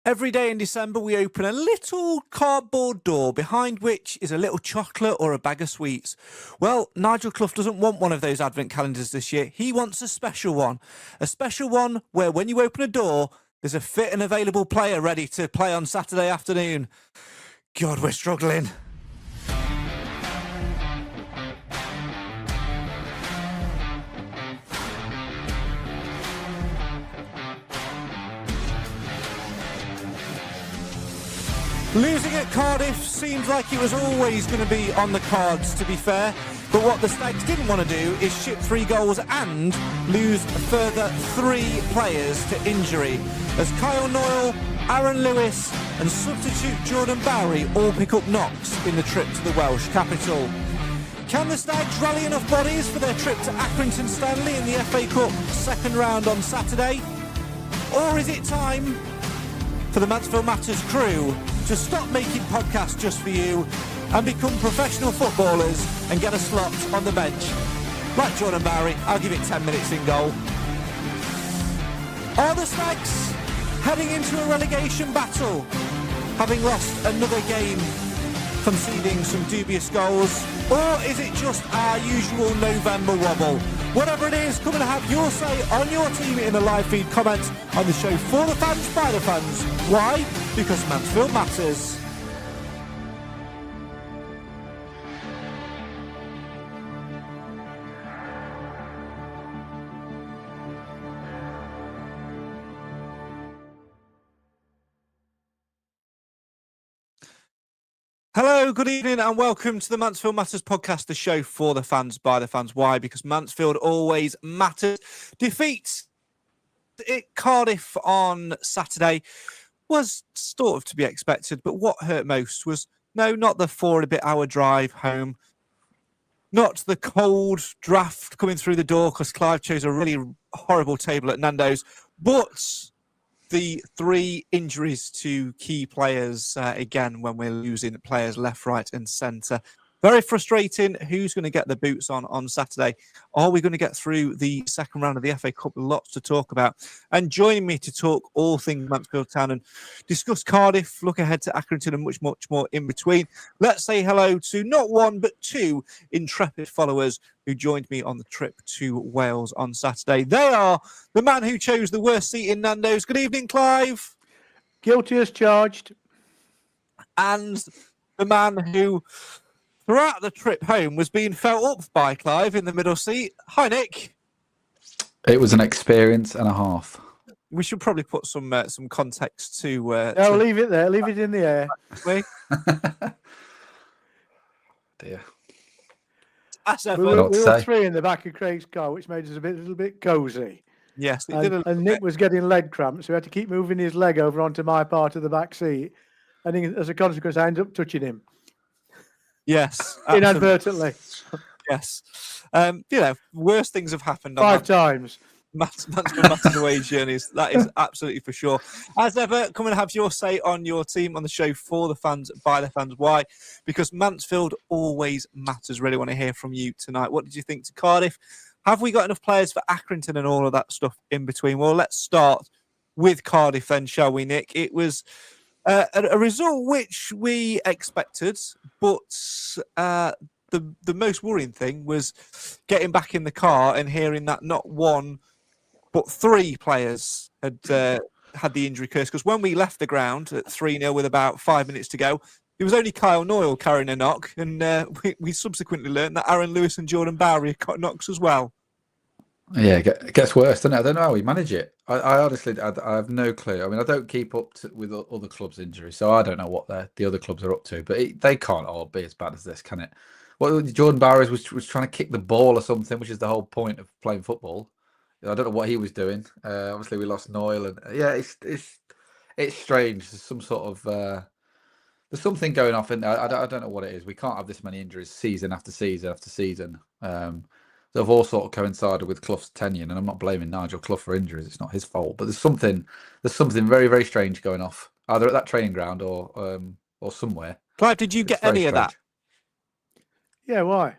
Every day in December, we open a little cardboard door behind which is a little chocolate or a bag of sweets. Well, Nigel Clough doesn't want one of those advent calendars this year. He wants a special one. A special one where when you open a door, there's a fit and available player ready to play on Saturday afternoon. God, we're struggling. Losing at Cardiff seemed like it was always going to be on the cards, to be fair. But what the Stags didn't want to do is ship 3 goals and lose a further 3 players to injury, as Kyle Noyle, Aaron Lewis and substitute Jordan Bowery all pick up knocks in the trip to the Welsh capital. Can the Stags rally enough bodies for their trip to Accrington Stanley in the FA Cup second round on Saturday? Or is it time for the Mansfield Matters crew to stop making podcasts just for you and become professional footballers and get a slot on the bench? Like Jordan Bowery, I'll give it 10 minutes in goal. Are the Stags heading into a relegation battle, having lost another game, conceding some dubious goals? Or is it just our usual November wobble? Whatever it is, come and have your say on your team in the live feed comments on the show for the fans, by the fans. Why? Because Mansfield matters. Hello, good evening and welcome to the Mansfield Matters Podcast, the show for the fans, by the fans. Why? Because Mansfield always matters. Defeat at Cardiff on Saturday was sort of to be expected, but what hurt most was, no, not the 4 and a bit hour drive home, not the cold draft coming through the door because Clive chose a really horrible table at Nando's, but the 3 injuries to key players again when we're losing players left, right and centre. Very frustrating. Who's going to get the boots on Saturday? Are we going to get through the second round of the FA Cup? Lots to talk about. And joining me to talk all things Mansfield Town and discuss Cardiff, look ahead to Accrington and much more in between. Let's say hello to not 1 but 2 intrepid followers who joined me on the trip to Wales on Saturday. They are the man who chose the worst seat in Nando's. Good evening, Clive. Guilty as charged. And the man who, throughout the trip home, was being felt up by Clive in the middle seat. Hi, Nick. It was an experience and a half. We should probably put some context to... No, leave it there. Leave it in the air. Dear. We were 3 in the back of Craig's car, which made us a little bit cosy. Yes. And Nick was getting leg cramps, so he had to keep moving his leg over onto my part of the back seat. And as a consequence, I ended up touching him. Yes. Inadvertently. Yes. Worse things have happened. 5 times. Matters away journeys. That is absolutely for sure. As ever, come and have your say on your team on the show for the fans, by the fans. Why? Because Mansfield always matters. Really want to hear from you tonight. What did you think to Cardiff? Have we got enough players for Accrington and all of that stuff in between? Well, let's start with Cardiff then, shall we, Nick? It was a result which we expected, but the most worrying thing was getting back in the car and hearing that not 1 but 3 players had had the injury curse. Because when we left the ground at 3-0 with about 5 minutes to go, it was only Kyle Noyle carrying a knock, and we subsequently learned that Aaron Lewis and Jordan Bowery had got knocks as well. Yeah, it gets worse, doesn't it? I don't know how we manage it. I honestly, I have no clue. I mean, I don't keep up with other clubs' injuries, so I don't know what the other clubs are up to. But they can't all be as bad as this, can it? Well, Jordan Bowery was trying to kick the ball or something, which is the whole point of playing football. I don't know what he was doing. Obviously, we lost Noyle, and it's strange. There's some sort of there's something going off, and I don't know what it is. We can't have this many injuries season after season after season. They've all sort of coincided with Clough's tenure, and I'm not blaming Nigel Clough for injuries. It's not his fault, but there's something very, very strange going off, either at that training ground or somewhere. Clive, did you get any of that? Yeah, why?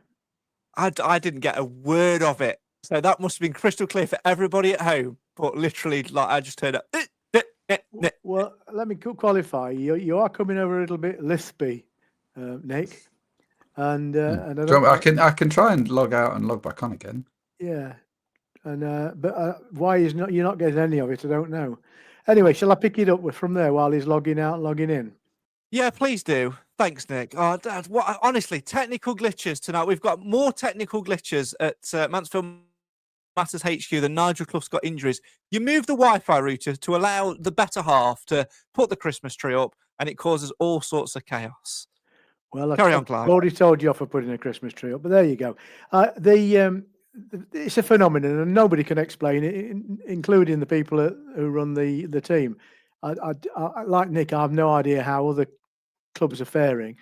I didn't get a word of it. So that must have been crystal clear for everybody at home. But literally, like, I just heard it. Well, let me qualify. You are coming over a little bit lispy, Nick. And I don't know. I can try and log out and log back on again. Yeah, and but why you're not getting any of it? I don't know. Anyway, shall I pick it up from there while he's logging out and logging in? Yeah, please do. Thanks, Nick. Oh, Dad, honestly, technical glitches tonight. We've got more technical glitches at Mansfield Matters HQ than Nigel Clough's got injuries. You move the Wi-Fi router to allow the better half to put the Christmas tree up, and it causes all sorts of chaos. Well, Carry on, Clive. I've already told you off for putting a Christmas tree up, but there you go. It's a phenomenon, and nobody can explain it, including the people who run the team. I like Nick. I have no idea how other clubs are faring.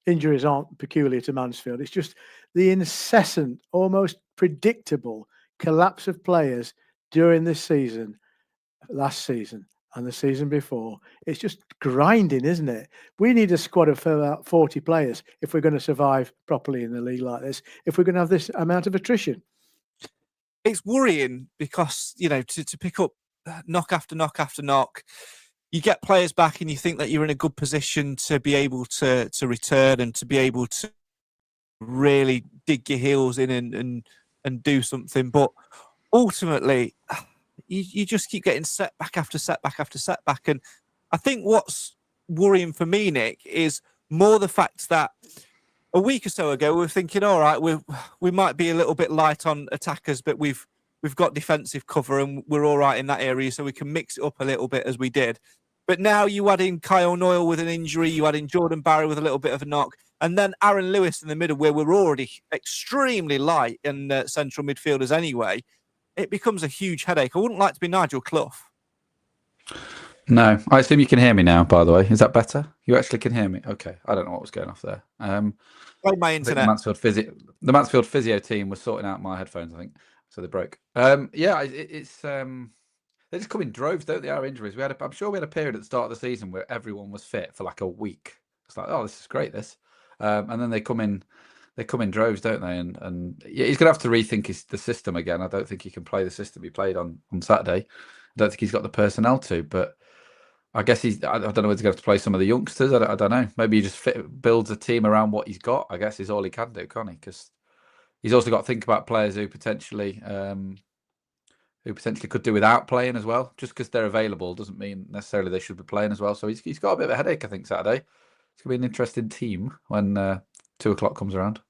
Injuries aren't peculiar to Mansfield. It's just the incessant, almost predictable collapse of players during this season, last season, and the season before. It's just grinding, isn't it? We need a squad of about 40 players if we're going to survive properly in the league like this, if we're going to have this amount of attrition. It's worrying because, to pick up knock after knock after knock, you get players back and you think that you're in a good position to be able to return and to be able to really dig your heels in and do something. But ultimately, you just keep getting setback after setback after setback. And I think what's worrying for me, Nick, is more the fact that a week or so ago we were thinking, all right, we might be a little bit light on attackers, but we've got defensive cover and we're all right in that area, so we can mix it up a little bit as we did. But now you add in Kyle Noyle with an injury, you add in Jordan Barry with a little bit of a knock, and then Aaron Lewis in the middle, where we're already extremely light in central midfielders anyway. It becomes a huge headache. I wouldn't like to be Nigel Clough. No, I assume you can hear me now, by the way. Is that better? You actually can hear me? Okay. I don't know what was going off there. My internet. The Mansfield physio team was sorting out my headphones, I think. So they broke. It's they just come in droves, don't they? Our injuries. I'm sure we had a period at the start of the season where everyone was fit for like a week. It's like, oh, this is great. And then they come in droves, don't they? And yeah, he's gonna have to rethink the system again. I don't think he can play the system he played on Saturday. I don't think he's got the personnel to. But I guess I don't know whether he's going to have to play some of the youngsters. I don't know. Maybe he just builds a team around what he's got. I guess is all he can do, can't he? Because he's also got to think about players who potentially could do without playing as well. Just because they're available doesn't mean necessarily they should be playing as well. So he's got a bit of a headache, I think, Saturday. It's going to be an interesting team when 2:00 comes around.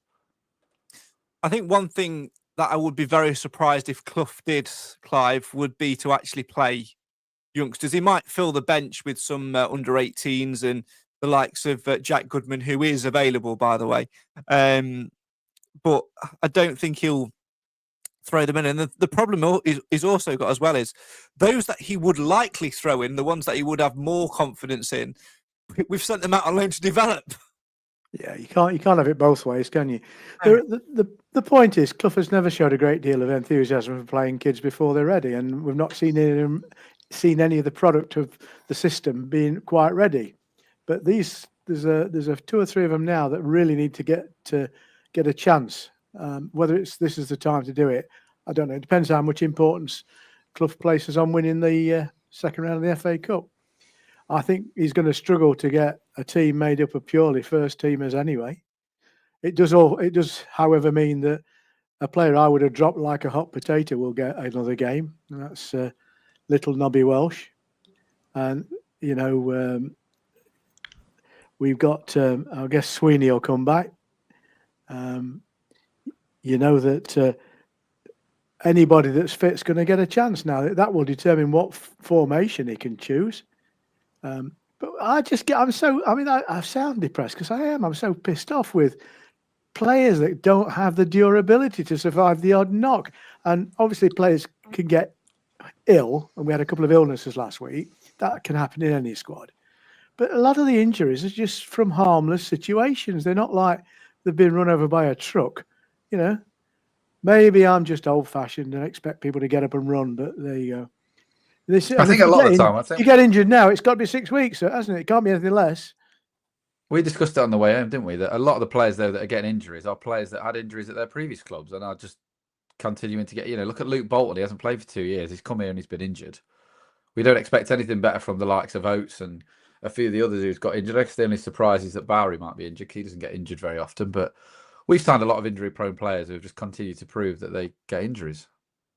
I think one thing that I would be very surprised if Clough did, Clive, would be to actually play youngsters. He might fill the bench with some under 18s and the likes of Jack Goodman, who is available, by the way. But I don't think he'll throw them in. And the problem is also got as well is those that he would likely throw in, the ones that he would have more confidence in, we've sent them out on loan to develop. Yeah, you can't have it both ways, can you? The point is, Clough has never showed a great deal of enthusiasm for playing kids before they're ready, and we've not seen any of the product of the system being quite ready. But there's a 2 or 3 of them now that really need to get a chance. Whether this is the time to do it, I don't know. It depends how much importance Clough places on winning the second round of the FA Cup. I think he's going to struggle to get a team made up of purely first teamers anyway. It does, however, mean that a player I would have dropped like a hot potato will get another game. And that's little Nobby Welsh. And, we've got, I guess Sweeney will come back. That anybody that's fit is going to get a chance now. That will determine what formation he can choose. But I sound depressed because I am. I'm so pissed off with players that don't have the durability to survive the odd knock. And obviously players can get ill, and we had a couple of illnesses last week. That can happen in any squad. But a lot of the injuries are just from harmless situations. They're not like they've been run over by a truck. Maybe I'm just old-fashioned and expect people to get up and run, but there you go. I think a lot of the time, you get injured now, it's got to be 6 weeks, hasn't it? It can't be anything less. We discussed it on the way home, didn't we? That a lot of the players, though, that are getting injuries are players that had injuries at their previous clubs and are just continuing to get, look at Luke Bolton. He hasn't played for 2 years. He's come here and he's been injured. we don't expect anything better from the likes of Oates and a few of the others who's got injured. I guess the only surprise is that Bowery might be injured. He doesn't get injured very often, but we've signed a lot of injury-prone players who have just continued to prove that they get injuries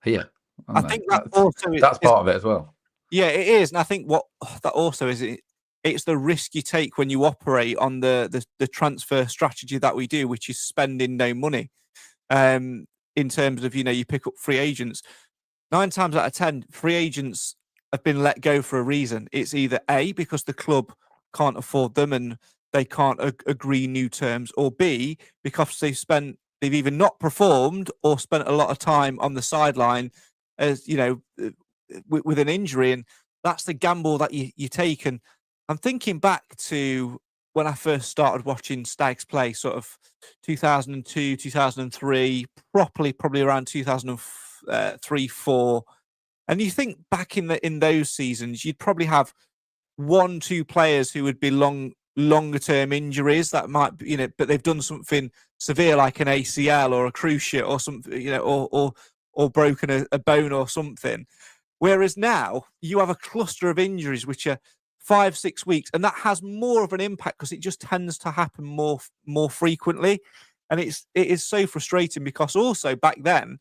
here. I think that's part of it as well. Yeah, it is, and I think what that also is, it's the risk you take when you operate on the transfer strategy that we do, which is spending no money. In terms of, you pick up free agents, 9 times out of 10, free agents have been let go for a reason. It's either A, because the club can't afford them and they can't agree new terms, or B, because they've either not performed or spent a lot of time on the sideline, as with an injury, and that's the gamble that you take. And I'm thinking back to when I first started watching Stags play, sort of 2002, 2003, probably around 2003, 4. And you think back in those seasons, you'd probably have 1-2 players who would be longer term injuries that might, but they've done something severe like an ACL or a cruciate or something, or broken a bone or something. Whereas now you have a cluster of injuries which are 5-6 weeks, and that has more of an impact because it just tends to happen more frequently. And it is so frustrating because also back then,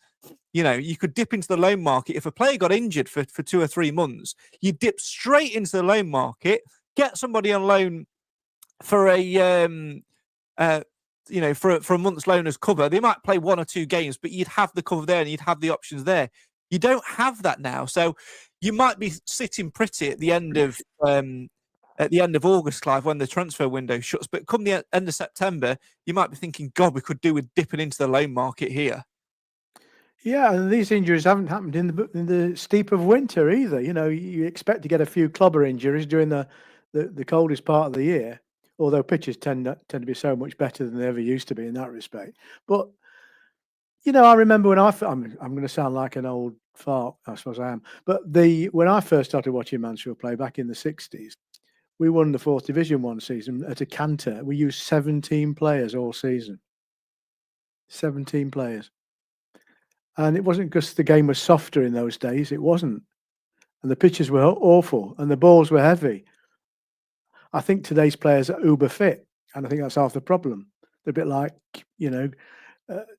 you could dip into the loan market. If a player got injured for 2 or 3 months, you dip straight into the loan market, get somebody on loan for a for a month's loan as cover. They might play 1 or 2 games, but you'd have the cover there and you'd have the options there. You don't have that now, so you might be sitting pretty at the end of August, Clive, when the transfer window shuts. But come the end of September, you might be thinking, God, we could do with dipping into the loan market here. Yeah, and these injuries haven't happened in the steep of winter either. You expect to get a few clobber injuries during the coldest part of the year, although pitches tend to be so much better than they ever used to be in that respect. But I remember when I'm going to sound like an old fart, I suppose I am. But when I first started watching Mansfield play back in the 60s, we won the 4th Division one season at a canter. We used 17 players all season. 17 players. And it wasn't because the game was softer in those days. It wasn't. And the pitches were awful and the balls were heavy. I think today's players are uber fit. And I think that's half the problem. They're a bit like,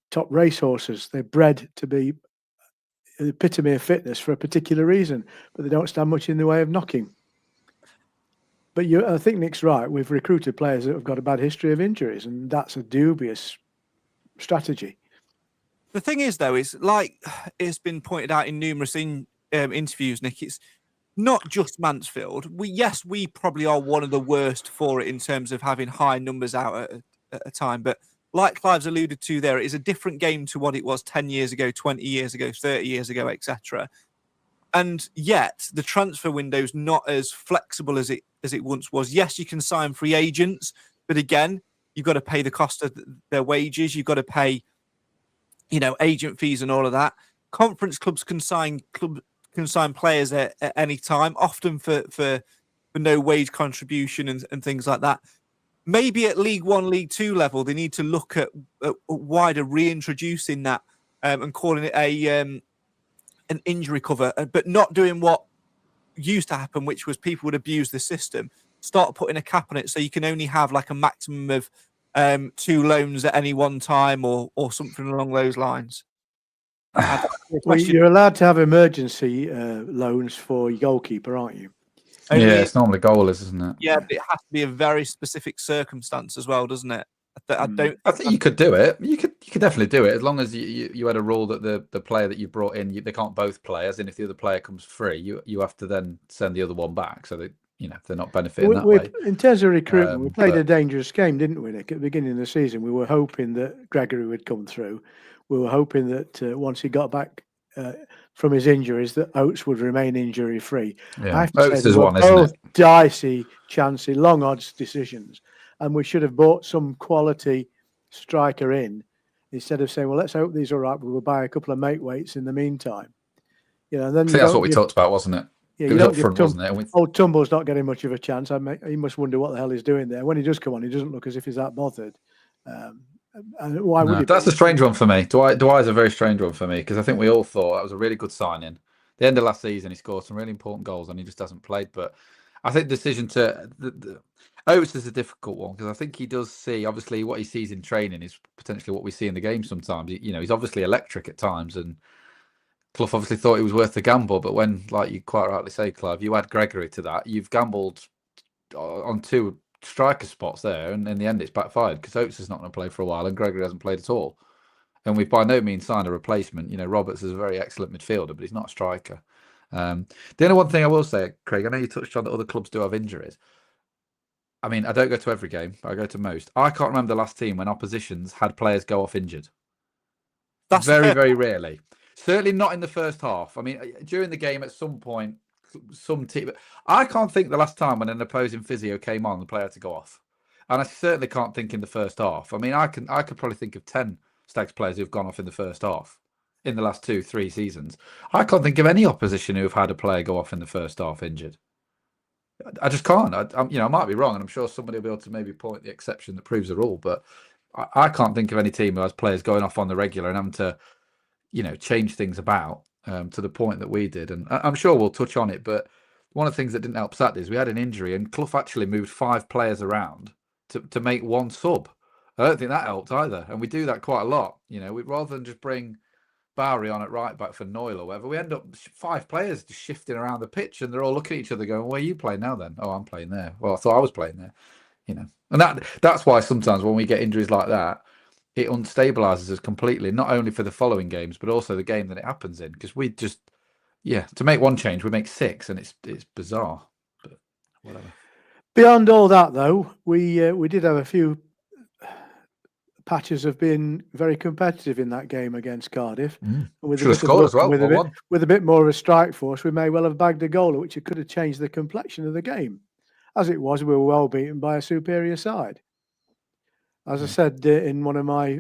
top racehorses. They're bred to be the epitome of fitness for a particular reason, but they don't stand much in the way of knocking. But I think Nick's right. We've recruited players that have got a bad history of injuries, and that's a dubious strategy. The thing is, though, is like it's been pointed out in numerous interviews, Nick, it's not just Mansfield. We probably are one of the worst for it in terms of having high numbers out at a time, but like Clive's alluded to there, it is a different game to what it was 10 years ago, 20 years ago, 30 years ago, etc. And yet the transfer window is not as flexible as it once was. Yes, you can sign free agents, but again, you've got to pay the cost of their wages. You've got to pay, agent fees and all of that. Conference clubs can sign players at any time, often for no wage contribution and things like that. Maybe at League 1, League 2 level, they need to look at wider reintroducing that and calling it an injury cover, but not doing what used to happen, which was people would abuse the system. Start putting a cap on it so you can only have like a maximum of 2 loans at any one time or something along those lines. Well, you're allowed to have emergency loans for your goalkeeper, aren't you? Yeah, it's normally goalers, isn't it? Yeah, but it has to be a very specific circumstance as well, doesn't it? I think you could do it. You could definitely do it as long as you had a rule that the player that you brought in, they can't both play. As in, if the other player comes free, you have to then send the other one back, so that they're not benefiting that way. In terms of recruitment, we played a dangerous game, didn't we, Nick? At the beginning of the season, we were hoping that Gregory would come through. We were hoping that once he got back from his injuries, that Oates would remain injury free. Yeah. I have to Oates say, is one, isn't it? Dicey, chancy, long odds decisions, and we should have bought some quality striker in instead of saying, "Well, let's hope these are all right. We'll buy a couple of mate weights in the meantime." And then I think that's what we talked about, wasn't it? Yeah, it was up front, wasn't it? Old Tumble's not getting much of a chance. He must wonder what the hell he's doing there. When he does come on, he doesn't look as if he's that bothered. And why would he? That's a strange one for me. Dwyer's a very strange one for me because I think we all thought that was a really good signing. the end of last season, he scored some really important goals and he just hasn't played. But I think the decision to Oates is a difficult one because I think he does see, obviously, what he sees in training is potentially what we see in the game sometimes. You know, he's obviously electric at times, and Clough obviously thought it was worth the gamble. But when, like you quite rightly say, Clive, you add Gregory to that, you've gambled on 2 striker spots there, and in the end it's backfired because Oates is not going to play for a while and Gregory hasn't played at all. And we've by no means signed a replacement. You know, Roberts is a very excellent midfielder, but he's not a striker. The only one thing I will say, Craig, I know you touched on that other clubs do have injuries. I mean, I don't go to every game, but I go to most. I can't remember the last team when oppositions had players go off injured. That's very, very rarely. Certainly not in the first half. I mean, during the game at some point, some team. I can't think the last time when an opposing physio came on, the player had to go off. And I certainly can't think in the first half. I mean, I could probably think of 10 Stags players who've gone off in the first half in the last 2-3 seasons. I can't think of any opposition who have had a player go off in the first half injured. I just can't. I might be wrong, and I'm sure somebody will be able to maybe point the exception that proves the rule. But I can't think of any team who has players going off on the regular and having to, change things about to the point that we did. And I'm sure we'll touch on it. But one of the things that didn't help Saturday is we had an injury, and Clough actually moved 5 players around to make 1 sub. I don't think that helped either, and we do that quite a lot. Rather than just bring Bowery on at right back for Noyle or whatever, we end up 5 players just shifting around the pitch, and they're all looking at each other going, "Where are you playing now then?" "Oh, I'm playing there." "Well, I thought I was playing there." And that's why sometimes when we get injuries like that, it unstabilizes us completely, not only for the following games, but also the game that it happens in, because we just, to make 1 change, we make 6, and it's bizarre, but whatever. Beyond all that, though, we did have a few patches of being very competitive in that game against Cardiff. Should have scored as well. With a bit more of a strike force, we may well have bagged a goal, which could have changed the complexion of the game. As it was, we were well beaten by a superior side. As I said in one of my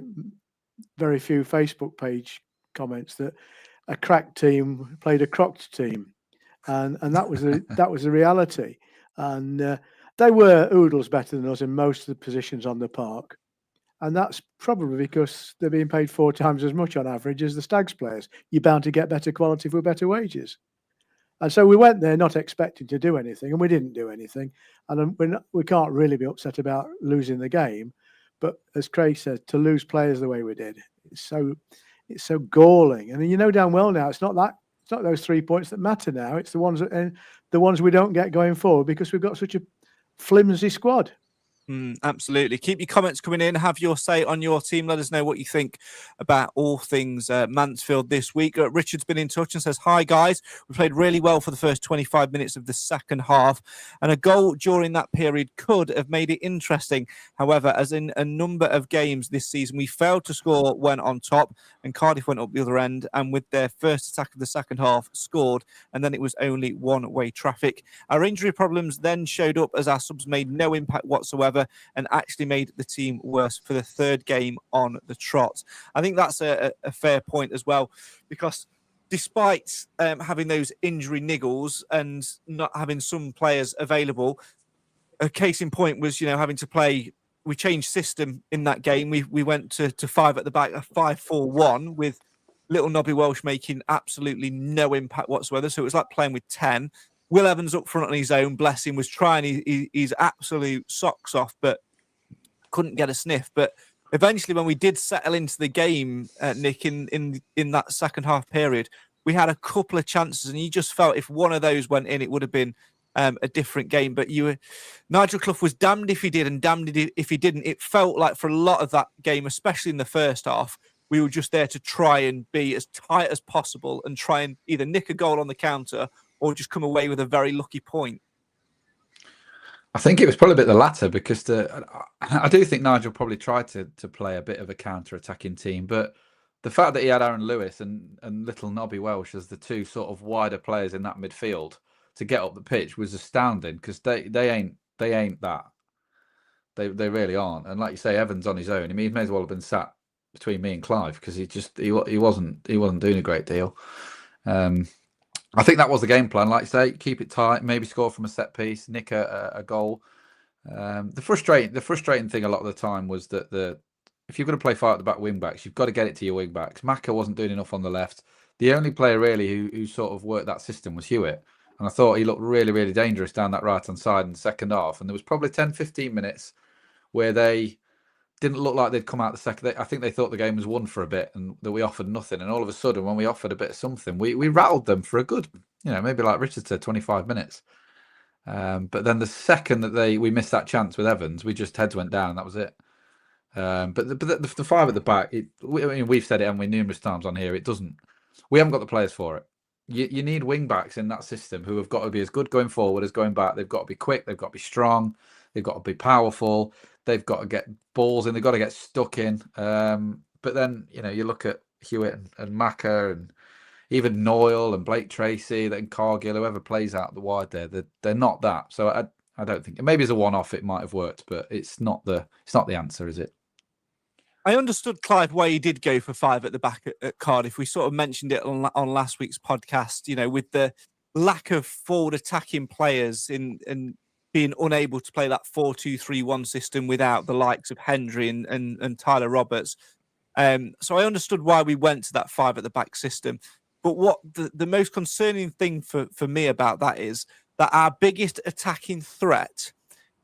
very few Facebook page comments, that a cracked team played a crocked team, and that was the reality. And they were oodles better than us in most of the positions on the park. And that's probably because they're being paid 4 times as much on average as the Stags players. You're bound to get better quality for better wages. And so we went there not expecting to do anything, and we didn't do anything. And we can't really be upset about losing the game. But as Craig said, to lose players the way we did, it's so galling. And damn well now, it's not those 3 points that matter now. It's the ones we don't get going forward because we've got such a flimsy squad. Absolutely. Keep your comments coming in. Have your say on your team. Let us know what you think about all things Mansfield this week. Richard's been in touch and says, "Hi guys, we played really well for the first 25 minutes of the second half, and a goal during that period could have made it interesting. However, as in a number of games this season, we failed to score when on top, and Cardiff went up the other end and with their first attack of the second half scored, and then it was only one-way traffic. Our injury problems then showed up as our subs made no impact whatsoever and actually made the team worse for the 3rd game on the trot." I think that's a fair point as well, because despite having those injury niggles and not having some players available, a case in point was, having to play. We changed system in that game. We went to 5 at the back, a 5-4-1 with little Nobby Welsh making absolutely no impact whatsoever. So it was like playing with 10. Will Evans up front on his own, bless him, was trying his absolute socks off, but couldn't get a sniff. But eventually, when we did settle into the game, Nick, in that second half period, we had a couple of chances, and you just felt if one of those went in, it would have been a different game. But Nigel Clough was damned if he did and damned if he didn't. It felt like for a lot of that game, especially in the first half, we were just there to try and be as tight as possible and try and either nick a goal on the counter or just come away with a very lucky point. I think it was probably a bit the latter, because I do think Nigel probably tried to play a bit of a counter-attacking team, but the fact that he had Aaron Lewis and little Nobby Welsh as the 2 sort of wider players in that midfield to get up the pitch was astounding, because they ain't that. They really aren't. And like you say, Evans on his own, I mean, he may as well have been sat between me and Clive, because he wasn't doing a great deal. I think that was the game plan. Like you say, keep it tight, maybe score from a set piece, nick a goal. The frustrating thing a lot of the time was that if you're going to play 5 at the back wing backs, you've got to get it to your wing backs. Maka wasn't doing enough on the left. The only player really who sort of worked that system was Hewitt. And I thought he looked really, really dangerous down that right-hand side in the second half. And there was probably 10, 15 minutes where they didn't look like they'd come out the second. I think they thought the game was won for a bit and that we offered nothing. And all of a sudden, when we offered a bit of something, we rattled them for a good, maybe like Richard said, 25 minutes. But then the second that we missed that chance with Evans, we just heads went down and that was it. But the five at the back, we've said it, haven't we, numerous times on here. We haven't got the players for it. You need wing backs in that system who have got to be as good going forward as going back. They've got to be quick. They've got to be strong. They've got to be powerful. They've got to get balls in. They've got to get stuck in. But then you look at Hewitt and Macca and even Noyle and Blake Tracy, then Cargill, whoever plays out the wide there. They're not that. So I don't think maybe as a one-off it might have worked, but it's not the answer, is it? I understood, Clive, why he did go for five at the back at Cardiff. We sort of mentioned it on last week's podcast, with the lack of forward attacking players in being unable to play that 4-2-3-1 system without the likes of Hendry and Tyler Roberts. So I understood why we went to that five at the back system. But what the most concerning thing for me about that is that our biggest attacking threat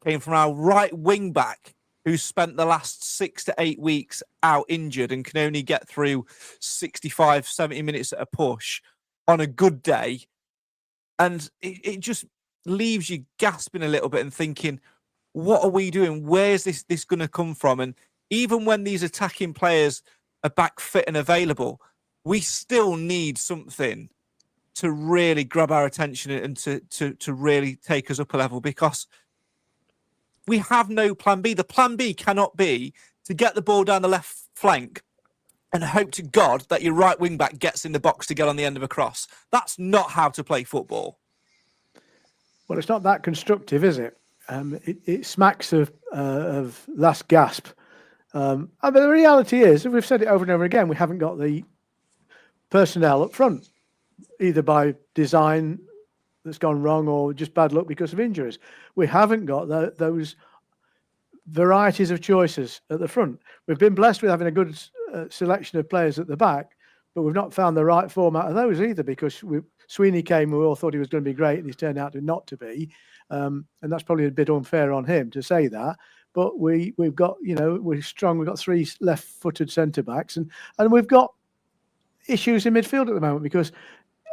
came from our right wing back, who spent the last 6 to 8 weeks out injured and can only get through 65, 70 minutes at a push on a good day. And it just leaves you gasping a little bit and thinking, what are we doing? Where's this going to come from? And even when these attacking players are back fit and available, we still need something to really grab our attention and to really take us up a level, because we have no plan B. The plan B cannot be to get the ball down the left flank and hope to God that your right wing back gets in the box to get on the end of a cross. That's not how to play football. Well, it's not that constructive, is it? It smacks of last gasp. But the reality is, we've said it over and over again, we haven't got the personnel up front, either by design that's gone wrong or just bad luck because of injuries. We haven't got those varieties of choices at the front. We've been blessed with having a good selection of players at the back, but we've not found the right format of those either, because Sweeney came, we all thought he was going to be great, and he's turned out to not to be. And that's probably a bit unfair on him to say that. But we've got, we're strong. We've got 3 left-footed centre-backs, and we've got issues in midfield at the moment, because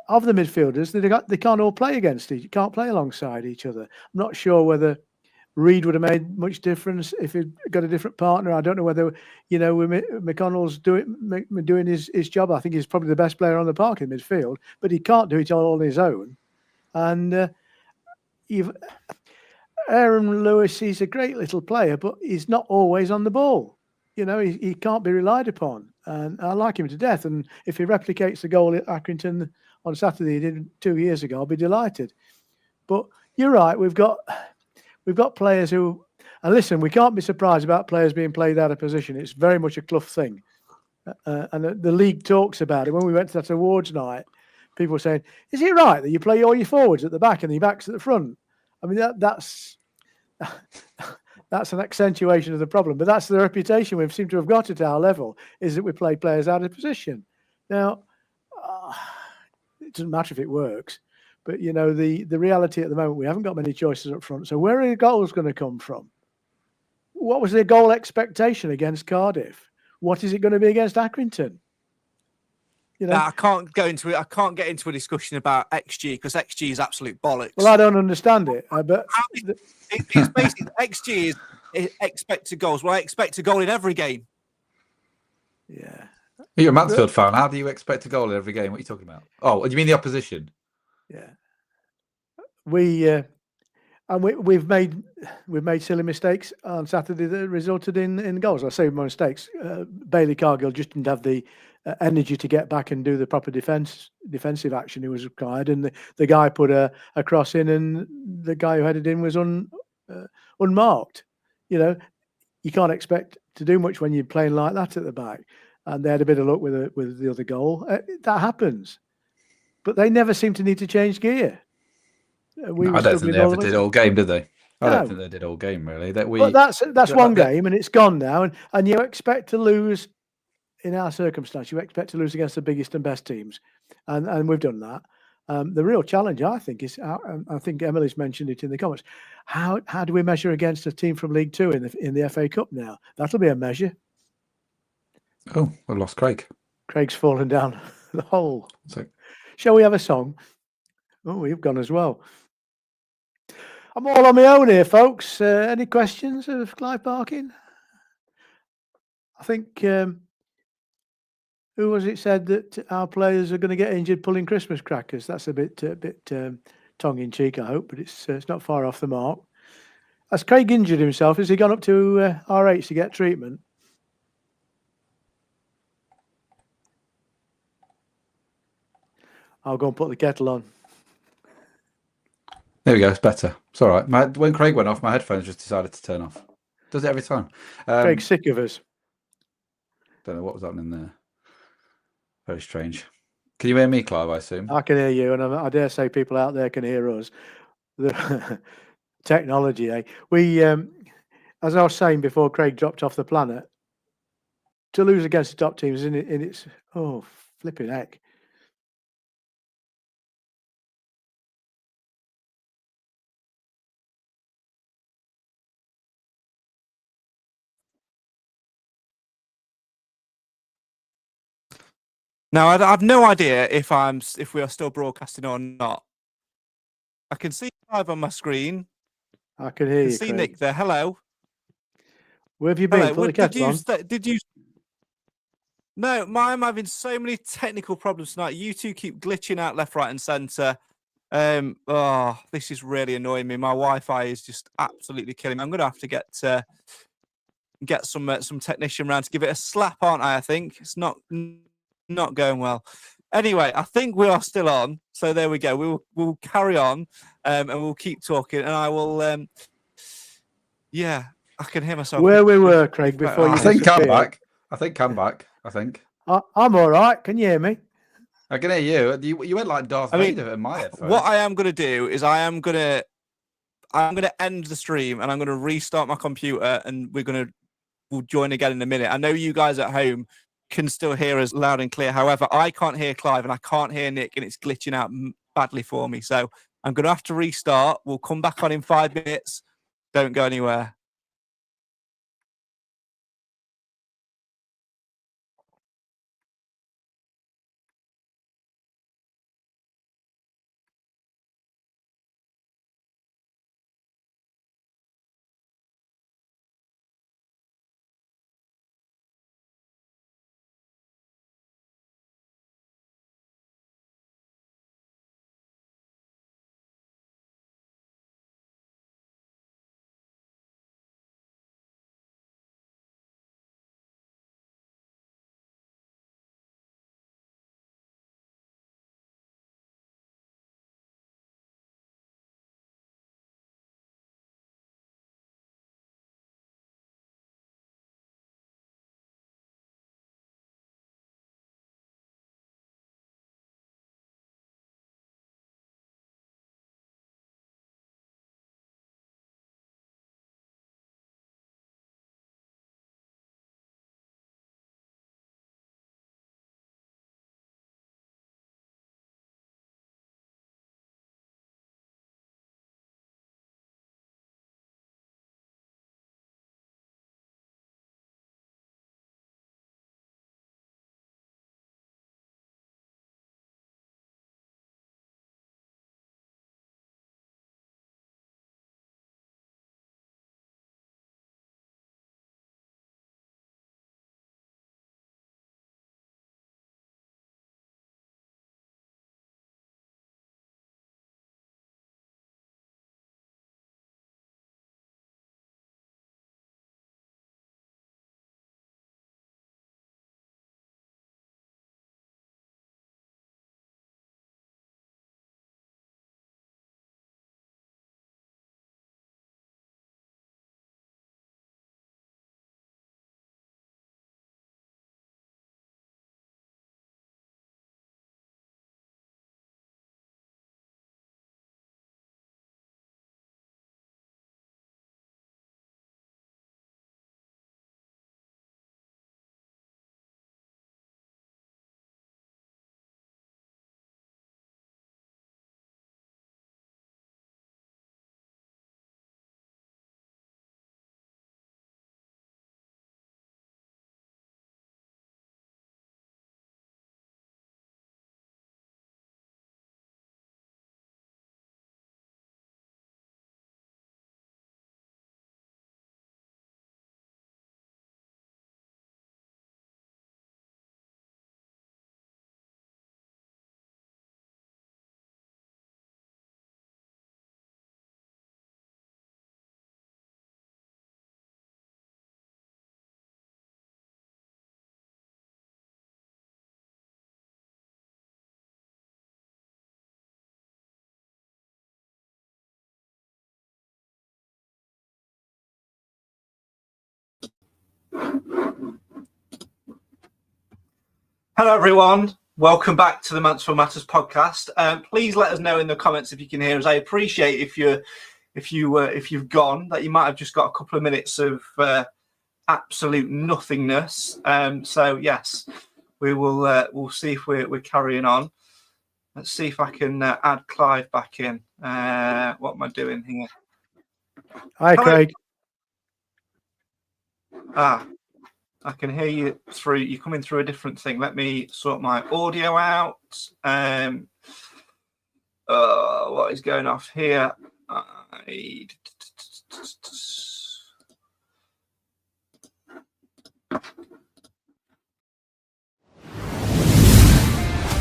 of the midfielders, they can't all play can't play alongside each other. I'm not sure whether Reid would have made much difference if he'd got a different partner. I don't know whether, McConnell's doing his job. I think he's probably the best player on the park in midfield, but he can't do it all on his own. And Aaron Lewis, he's a great little player, but he's not always on the ball. He can't be relied upon. And I like him to death. And if he replicates the goal at Accrington on Saturday he did 2 years ago, I'll be delighted. But you're right, we've got players who, and listen, we can't be surprised about players being played out of position. It's very much a Clough thing. And the league talks about it. When we went to that awards night, people were saying, is it right that you play all your forwards at the back and your backs at the front? I mean, that's an accentuation of the problem. But that's the reputation we seem to have got at our level, is that we play players out of position. Now, it doesn't matter if it works. But, the reality at the moment, we haven't got many choices up front. So where are the goals going to come from? What was their goal expectation against Cardiff? What is it going to be against Accrington? I can't get into a discussion about XG, because XG is absolute bollocks. Well, I don't understand it. But it's basically XG is expected goals. Well, I expect a goal in every game. Yeah. You're a Mansfield fan. How do you expect a goal in every game? What are you talking about? Oh, you mean the opposition? Yeah. We've made silly mistakes on Saturday that resulted in goals. I say mistakes. Bailey Cargill just didn't have the energy to get back and do the proper defensive action he was required, and the guy put a cross in, and the guy who headed in was unmarked. You can't expect to do much when you're playing like that at the back. And they had a bit of luck with the other goal. That happens, but they never seem to need to change gear. I don't think they ever did all game, did they? I don't think they did all game, really. But that's one game, and it's gone now. And you expect to lose, in our circumstance, you expect to lose against the biggest and best teams. and we've done that. The real challenge, I think, is I think Emily's mentioned it in the comments. How do we measure against a team from League Two in the FA Cup now? That'll be a measure. Oh, we've lost Craig. Craig's fallen down the hole. So, Shall we have a song? Oh, we've gone as well. I'm all on my own here, folks. Any questions of Clive Barking? I think who was it said that our players are going to get injured pulling Christmas crackers? That's a bit tongue in cheek, I hope, but it's not far off the mark. Has Craig injured himself? Has he gone up to RH to get treatment? I'll go and put the kettle on. there we go. It's better. It's all right. When Craig went off, my headphones just decided to turn off. Does it every time. Craig's sick of us. Don't know what was happening there. Very strange. Can you hear me, Clive, I assume? I can hear you, and I dare say people out there can hear us. The technology, eh? We, as I was saying before Craig dropped off the planet, to lose against the top teams in its, oh, flipping heck. Now, I've no idea if we are still broadcasting or not. I can see Clive on my screen. I can hear I you, can see Craig. Nick there. Hello. Where have you been? Hello. Put the kettle on. Did you? No, I'm having so many technical problems tonight. You two keep glitching out left, right, and centre. Oh, this is really annoying me. My Wi-Fi is just absolutely killing me. I'm going to have to get some technician round to give it a slap, aren't I? I think it's not going well. Anyway, I think we are still on. So there we go. We'll carry on, and we'll keep talking. And I will. Yeah, I can hear myself. Where we were, Craig, before you I think I'm disappeared. back. I think I'm back. I think. I'm all right. Can you hear me? I can hear you. You went like Darth Vader in my headphones. What I am going to do is I'm going to end the stream and I'm going to restart my computer and we'll join again in a minute. I know you guys at home can still hear us loud and clear. However, I can't hear Clive and I can't hear Nick and it's glitching out badly for me. So I'm going to have to restart. We'll come back on in 5 minutes. Don't go anywhere. Hello, everyone. Welcome back to the Mansfield Matters podcast. Please let us know in the comments if you can hear us. I appreciate if you've gone, that you might have just got a couple of minutes of absolute nothingness. So yes, we'll see if we're carrying on. Let's see if I can add Clive back in. What am I doing here? Hi, Craig. I can hear you through. You're coming through a different thing. Let me sort my audio out. What is going off here?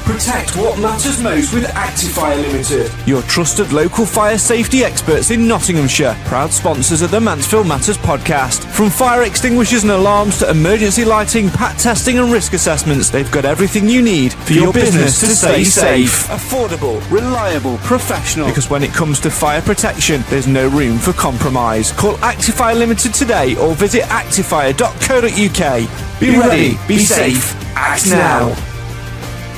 Protect what matters most with Actifier Limited. Your trusted local fire safety experts in Nottinghamshire. Proud sponsors of the Mansfield Matters podcast. From fire extinguishers and alarms to emergency lighting, pat testing and risk assessments, they've got everything you need for your business to stay safe. Affordable, reliable, professional. Because when it comes to fire protection, there's no room for compromise. Call Actifier Limited today or visit actifier.co.uk. Be ready, be safe, act now.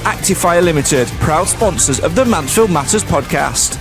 Actifier Limited, proud sponsors of the Mansfield Matters podcast.